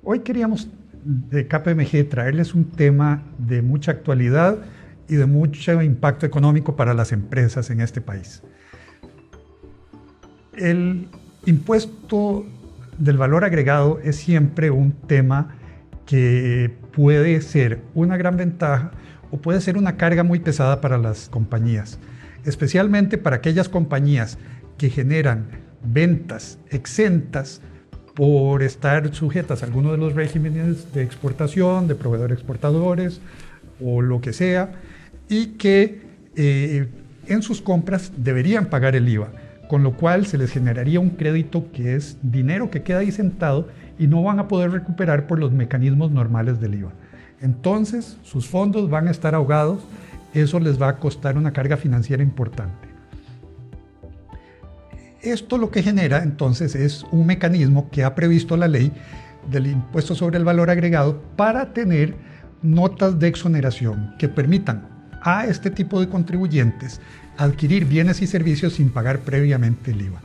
Hoy queríamos de KPMG traerles un tema de mucha actualidad y de mucho impacto económico para las empresas en este país. El impuesto del valor agregado es siempre un tema que puede ser una gran ventaja o puede ser una carga muy pesada para las compañías, especialmente para aquellas compañías que generan ventas exentas por estar sujetas a alguno de los regímenes de exportación, de proveedores exportadores o lo que sea, y que en sus compras deberían pagar el IVA, con lo cual se les generaría un crédito que es dinero que queda ahí sentado y no van a poder recuperar por los mecanismos normales del IVA. Entonces, sus fondos van a estar ahogados, eso les va a costar una carga financiera importante. Esto lo que genera entonces es un mecanismo que ha previsto la ley del impuesto sobre el valor agregado para tener notas de exoneración que permitan a este tipo de contribuyentes adquirir bienes y servicios sin pagar previamente el IVA.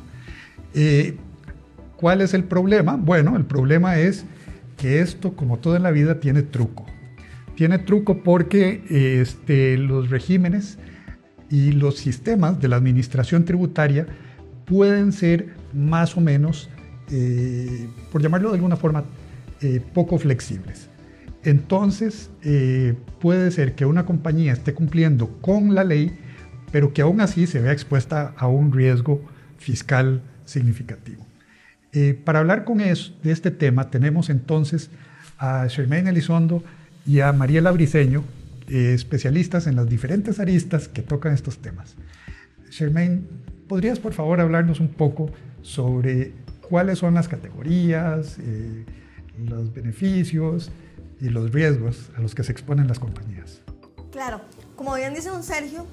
¿Cuál es el problema? Bueno, el problema es que esto, como todo en la vida, tiene truco. Tiene truco porque los regímenes y los sistemas de la administración tributaria pueden ser más o menos, por llamarlo de alguna forma, poco flexibles. Entonces, puede ser que una compañía esté cumpliendo con la ley, pero que aún así se vea expuesta a un riesgo fiscal significativo. Para hablar de este tema, tenemos entonces a Shermaine Elizondo y a Mariela Briceño, especialistas en las diferentes aristas que tocan estos temas. Shermaine, ¿podrías por favor hablarnos un poco sobre cuáles son las categorías, los beneficios y los riesgos a los que se exponen las compañías? Claro, como bien dice don Sergio,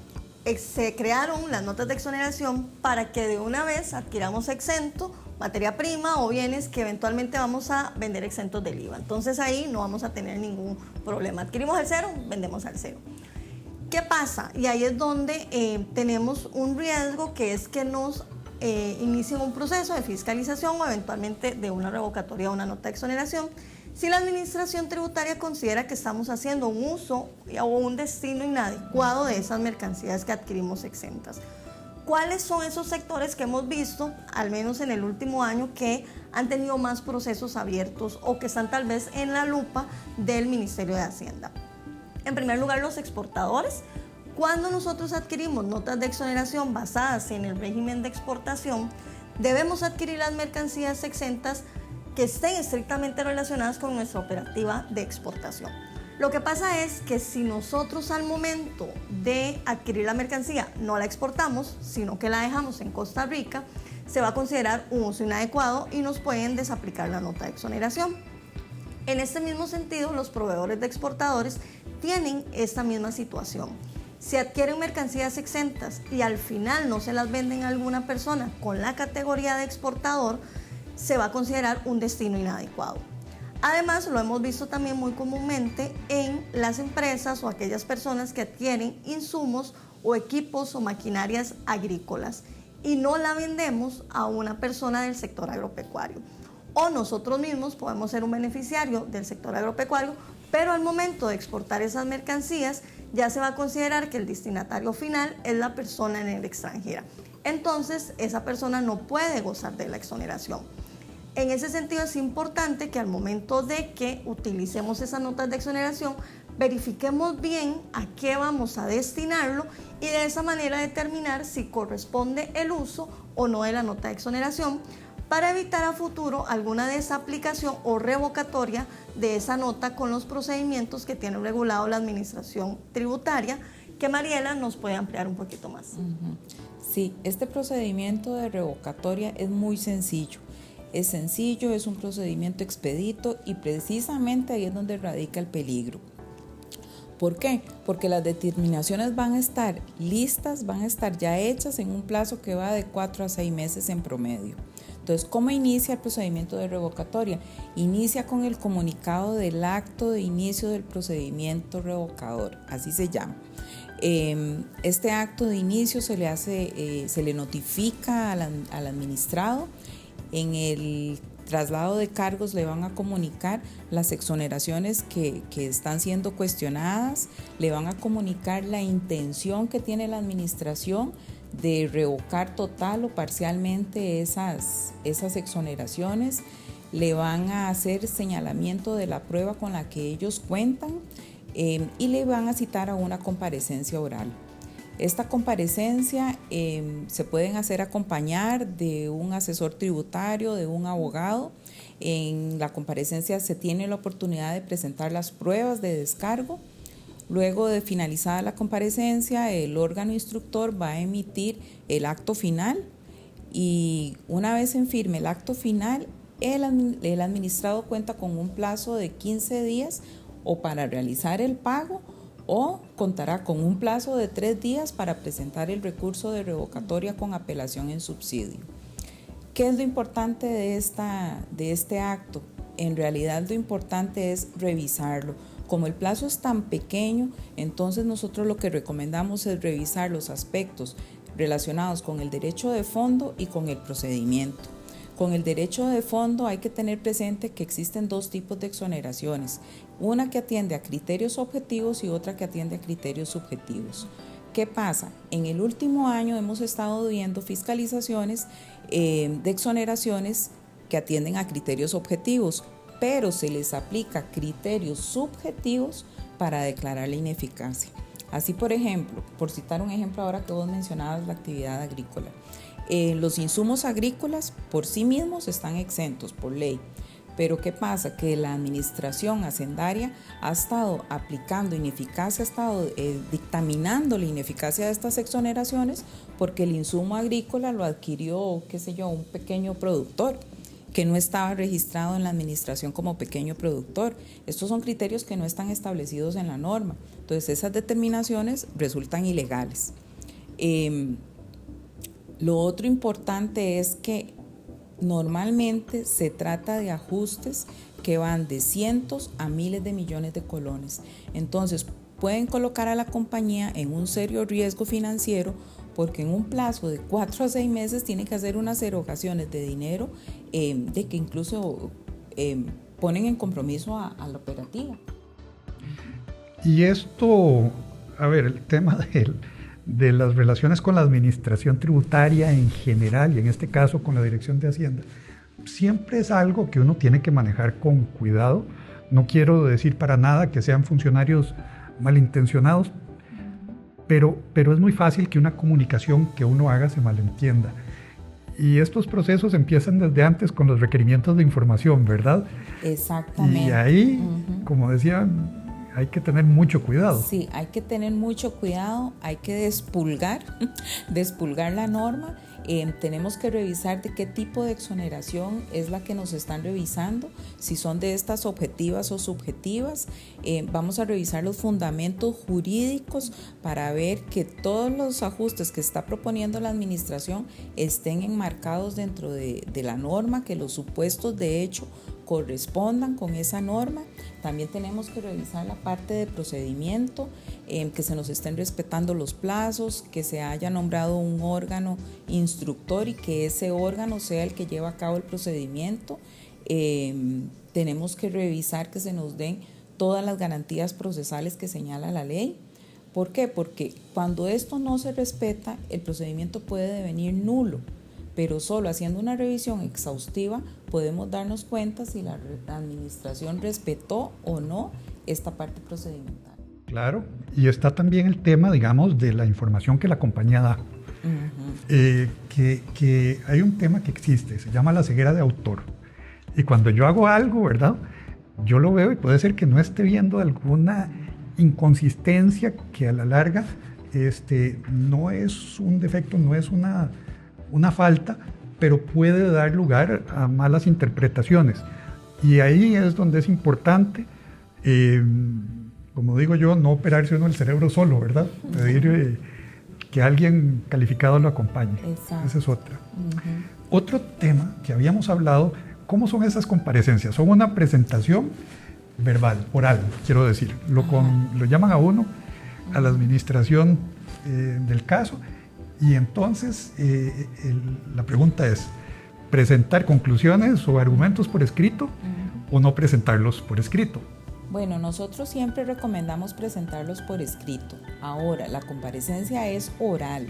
se crearon las notas de exoneración para que de una vez adquiramos exento materia prima o bienes que eventualmente vamos a vender exentos del IVA. Entonces ahí no vamos a tener ningún problema. Adquirimos al cero, vendemos al cero. ¿Qué pasa? Y ahí es donde tenemos un riesgo, que es que nos inicien un proceso de fiscalización o eventualmente de una revocatoria o una nota de exoneración si la administración tributaria considera que estamos haciendo un uso o un destino inadecuado de esas mercancías que adquirimos exentas. ¿Cuáles son esos sectores que hemos visto, al menos en el último año, que han tenido más procesos abiertos o que están tal vez en la lupa del Ministerio de Hacienda? En primer lugar, los exportadores. Cuando nosotros adquirimos notas de exoneración basadas en el régimen de exportación, debemos adquirir las mercancías exentas que estén estrictamente relacionadas con nuestra operativa de exportación. Lo que pasa es que si nosotros al momento de adquirir la mercancía no la exportamos, sino que la dejamos en Costa Rica, se va a considerar un uso inadecuado y nos pueden desaplicar la nota de exoneración. En este mismo sentido, los proveedores de exportadores tienen esta misma situación. Si adquieren mercancías exentas y al final no se las venden a alguna persona con la categoría de exportador, se va a considerar un destino inadecuado. Además, lo hemos visto también muy comúnmente en las empresas o aquellas personas que adquieren insumos o equipos o maquinarias agrícolas y no la vendemos a una persona del sector agropecuario. O nosotros mismos podemos ser un beneficiario del sector agropecuario, pero al momento de exportar esas mercancías ya se va a considerar que el destinatario final es la persona en el extranjera. Entonces, esa persona no puede gozar de la exoneración. En ese sentido, es importante que al momento de que utilicemos esas notas de exoneración, verifiquemos bien a qué vamos a destinarlo y de esa manera determinar si corresponde el uso o no de la nota de exoneración, para evitar a futuro alguna desaplicación o revocatoria de esa nota con los procedimientos que tiene regulado la administración tributaria, que Mariela nos puede ampliar un poquito más. Sí, este procedimiento de revocatoria es muy sencillo. Es sencillo, es un procedimiento expedito y precisamente ahí es donde radica el peligro. ¿Por qué? Porque las determinaciones van a estar listas, van a estar ya hechas en un plazo que va de 4 a 6 meses en promedio. Entonces, ¿cómo inicia el procedimiento de revocatoria? Inicia con el comunicado del acto de inicio del procedimiento revocador, así se llama. Este acto de inicio se le notifica al administrado en el traslado de cargos le van a comunicar las exoneraciones que están siendo cuestionadas, le van a comunicar la intención que tiene la administración de revocar total o parcialmente esas exoneraciones, le van a hacer señalamiento de la prueba con la que ellos cuentan y le van a citar a una comparecencia oral. Esta comparecencia se pueden hacer acompañar de un asesor tributario, de un abogado. En la comparecencia se tiene la oportunidad de presentar las pruebas de descargo. Luego de finalizada la comparecencia, el órgano instructor va a emitir el acto final y una vez en firme el acto final, el administrado cuenta con un plazo de 15 días o para realizar el pago o contará con un plazo de 3 días para presentar el recurso de revocatoria con apelación en subsidio. ¿Qué es lo importante de este acto? En realidad lo importante es revisarlo. Como el plazo es tan pequeño, entonces nosotros lo que recomendamos es revisar los aspectos relacionados con el derecho de fondo y con el procedimiento. Con el derecho de fondo hay que tener presente que existen 2 tipos de exoneraciones, una que atiende a criterios objetivos y otra que atiende a criterios subjetivos. ¿Qué pasa? En el último año hemos estado viendo fiscalizaciones de exoneraciones que atienden a criterios objetivos, pero se les aplica criterios subjetivos para declarar la ineficacia. Así, por ejemplo, por citar un ejemplo ahora que vos mencionabas la actividad agrícola, los insumos agrícolas por sí mismos están exentos por ley, pero ¿qué pasa? Que la administración hacendaria ha estado aplicando ineficacia, ha estado dictaminando la ineficacia de estas exoneraciones porque el insumo agrícola lo adquirió, un pequeño productor que no estaba registrado en la administración como pequeño productor. Estos son criterios que no están establecidos en la norma, entonces esas determinaciones resultan ilegales. Lo otro importante es que normalmente se trata de ajustes que van de cientos a miles de millones de colones. Entonces pueden colocar a la compañía en un serio riesgo financiero porque en un plazo de 4 a 6 meses tienen que hacer unas erogaciones de dinero de que incluso ponen en compromiso a la operativa. Y esto, el tema de las relaciones con la administración tributaria en general y en este caso con la Dirección de Hacienda, siempre es algo que uno tiene que manejar con cuidado. No quiero decir para nada que sean funcionarios malintencionados, pero es muy fácil que una comunicación que uno haga se malentienda. Y estos procesos empiezan desde antes con los requerimientos de información, ¿verdad? Exactamente. Y ahí, como decía, hay que tener mucho cuidado. Sí, hay que tener mucho cuidado, hay que despulgar la norma. Tenemos que revisar de qué tipo de exoneración es la que nos están revisando, si son de estas objetivas o subjetivas. Vamos a revisar los fundamentos jurídicos para ver que todos los ajustes que está proponiendo la administración estén enmarcados dentro de la norma, que los supuestos de hecho correspondan con esa norma. También tenemos que revisar la parte de procedimiento, que se nos estén respetando los plazos, que se haya nombrado un órgano instructor y que ese órgano sea el que lleva a cabo el procedimiento. Tenemos que revisar que se nos den todas las garantías procesales que señala la ley. ¿Por qué? Porque cuando esto no se respeta, el procedimiento puede devenir nulo, pero solo haciendo una revisión exhaustiva podemos darnos cuenta si la administración respetó o no esta parte procedimental. Claro, y está también el tema, digamos, de la información que la compañía da. Que hay un tema que existe, se llama la ceguera de autor. Y cuando yo hago algo, ¿verdad? Yo lo veo y puede ser que no esté viendo alguna inconsistencia que a la larga no es un defecto, no es una falta, pero puede dar lugar a malas interpretaciones. Y ahí es donde es importante, como digo yo, no operarse uno el cerebro solo, ¿verdad? Pedir que alguien calificado lo acompañe. Exacto. Esa es otra. Otro tema que habíamos hablado, ¿cómo son esas comparecencias? Son una presentación verbal, oral, quiero decir. Lo llaman a uno, a la administración del caso. Y entonces la pregunta es, presentar conclusiones o argumentos por escrito o no presentarlos por escrito. Bueno, nosotros siempre recomendamos presentarlos por escrito. Ahora, la comparecencia es oral.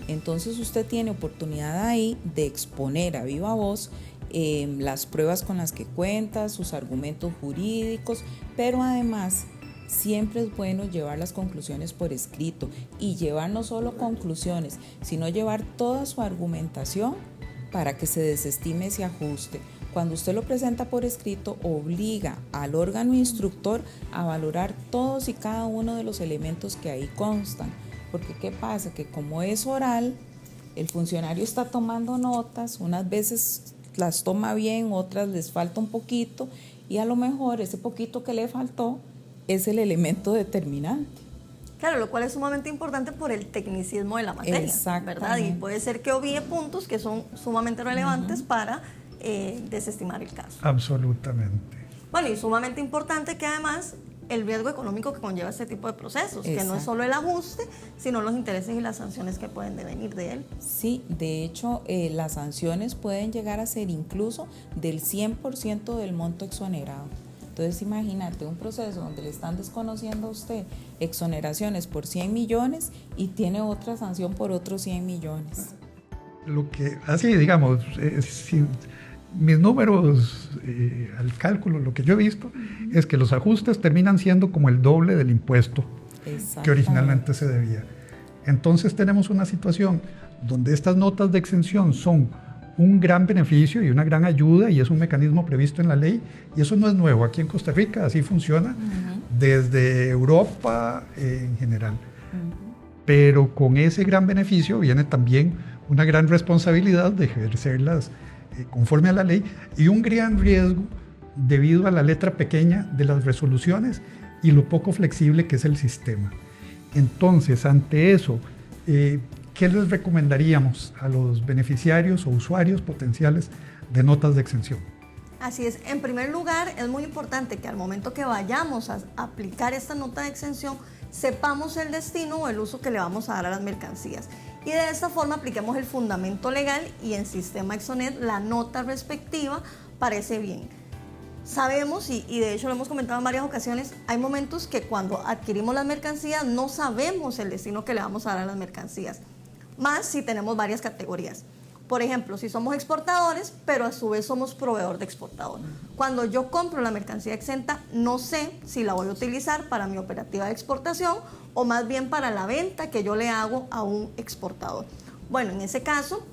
Entonces usted tiene oportunidad ahí de exponer a viva voz las pruebas con las que cuenta, sus argumentos jurídicos, pero además siempre es bueno llevar las conclusiones por escrito y llevar no solo conclusiones, sino llevar toda su argumentación para que se desestime ese ajuste. Cuando usted lo presenta por escrito, obliga al órgano instructor a valorar todos y cada uno de los elementos que ahí constan. Porque ¿qué pasa? Que como es oral, el funcionario está tomando notas, unas veces las toma bien, otras les falta un poquito, y a lo mejor ese poquito que le faltó es el elemento determinante. Claro, lo cual es sumamente importante por el tecnicismo de la materia, ¿verdad? Y puede ser que obvie puntos que son sumamente relevantes para desestimar el caso. Absolutamente. Bueno, y sumamente importante que además el riesgo económico que conlleva este tipo de procesos, que no es solo el ajuste, sino los intereses y las sanciones que pueden devenir de él. Sí, de hecho, las sanciones pueden llegar a ser incluso del 100% del monto exonerado. Entonces, imagínate un proceso donde le están desconociendo a usted exoneraciones por 100 millones y tiene otra sanción por otros 100 millones. Lo que, así digamos, mis números al cálculo, lo que yo he visto es que los ajustes terminan siendo como el doble del impuesto que originalmente se debía. Entonces tenemos una situación donde estas notas de exención son un gran beneficio y una gran ayuda, y es un mecanismo previsto en la ley, y eso no es nuevo. Aquí en Costa Rica así funciona desde Europa en general. Pero con ese gran beneficio viene también una gran responsabilidad de ejercerlas conforme a la ley, y un gran riesgo debido a la letra pequeña de las resoluciones y lo poco flexible que es el sistema. Entonces, ante eso, ¿qué les recomendaríamos a los beneficiarios o usuarios potenciales de notas de exención? Así es. En primer lugar, es muy importante que al momento que vayamos a aplicar esta nota de exención, sepamos el destino o el uso que le vamos a dar a las mercancías. Y de esta forma apliquemos el fundamento legal y en Sistema Exonet la nota respectiva parece bien. Sabemos, y de hecho lo hemos comentado en varias ocasiones, hay momentos que cuando adquirimos las mercancías no sabemos el destino que le vamos a dar a las mercancías, más si tenemos varias categorías. Por ejemplo, si somos exportadores, pero a su vez somos proveedor de exportador. Cuando yo compro la mercancía exenta, no sé si la voy a utilizar para mi operativa de exportación o más bien para la venta que yo le hago a un exportador. Bueno, en ese caso,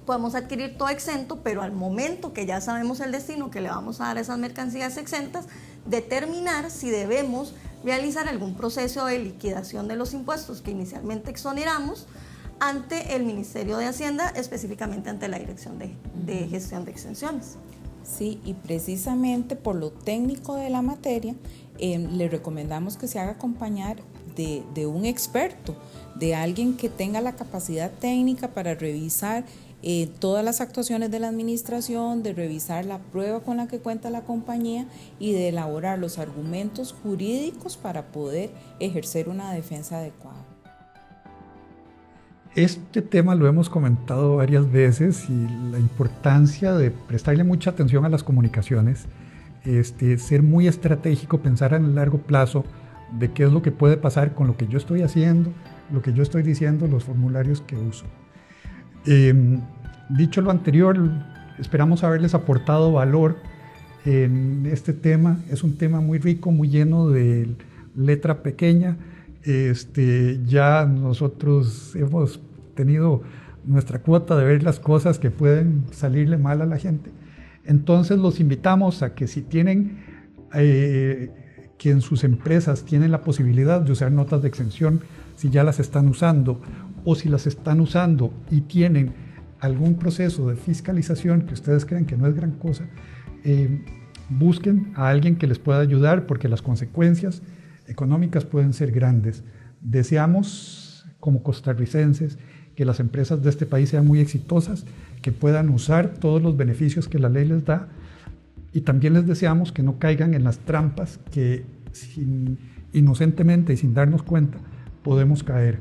podemos adquirir todo exento, pero al momento que ya sabemos el destino que le vamos a dar a esas mercancías exentas, determinar si debemos realizar algún proceso de liquidación de los impuestos que inicialmente exoneramos ante el Ministerio de Hacienda, específicamente ante la Dirección de Gestión de Exenciones. Sí, y precisamente por lo técnico de la materia, le recomendamos que se haga acompañar de un experto, de alguien que tenga la capacidad técnica para revisar todas las actuaciones de la administración, de revisar la prueba con la que cuenta la compañía y de elaborar los argumentos jurídicos para poder ejercer una defensa adecuada. Este tema lo hemos comentado varias veces, y la importancia de prestarle mucha atención a las comunicaciones, ser muy estratégico, pensar en el largo plazo de qué es lo que puede pasar con lo que yo estoy haciendo, lo que yo estoy diciendo, los formularios que uso. Dicho lo anterior, esperamos haberles aportado valor en este tema. Es un tema muy rico, muy lleno de letra pequeña. Ya nosotros hemos tenido nuestra cuota de ver las cosas que pueden salirle mal a la gente. Entonces los invitamos a que si tienen, que en sus empresas tienen la posibilidad de usar notas de exención, si ya las están usando, o si las están usando y tienen algún proceso de fiscalización que ustedes creen que no es gran cosa, busquen a alguien que les pueda ayudar, porque las consecuencias económicas pueden ser grandes. Deseamos, como costarricenses, que las empresas de este país sean muy exitosas, que puedan usar todos los beneficios que la ley les da, y también les deseamos que no caigan en las trampas que inocentemente y sin darnos cuenta podemos caer.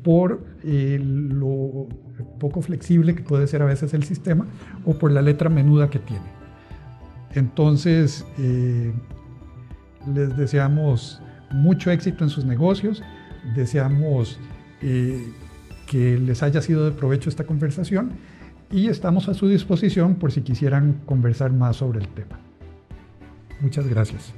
por lo poco flexible que puede ser a veces el sistema o por la letra menuda que tiene. Entonces, les deseamos mucho éxito en sus negocios, deseamos que les haya sido de provecho esta conversación y estamos a su disposición por si quisieran conversar más sobre el tema. Muchas gracias.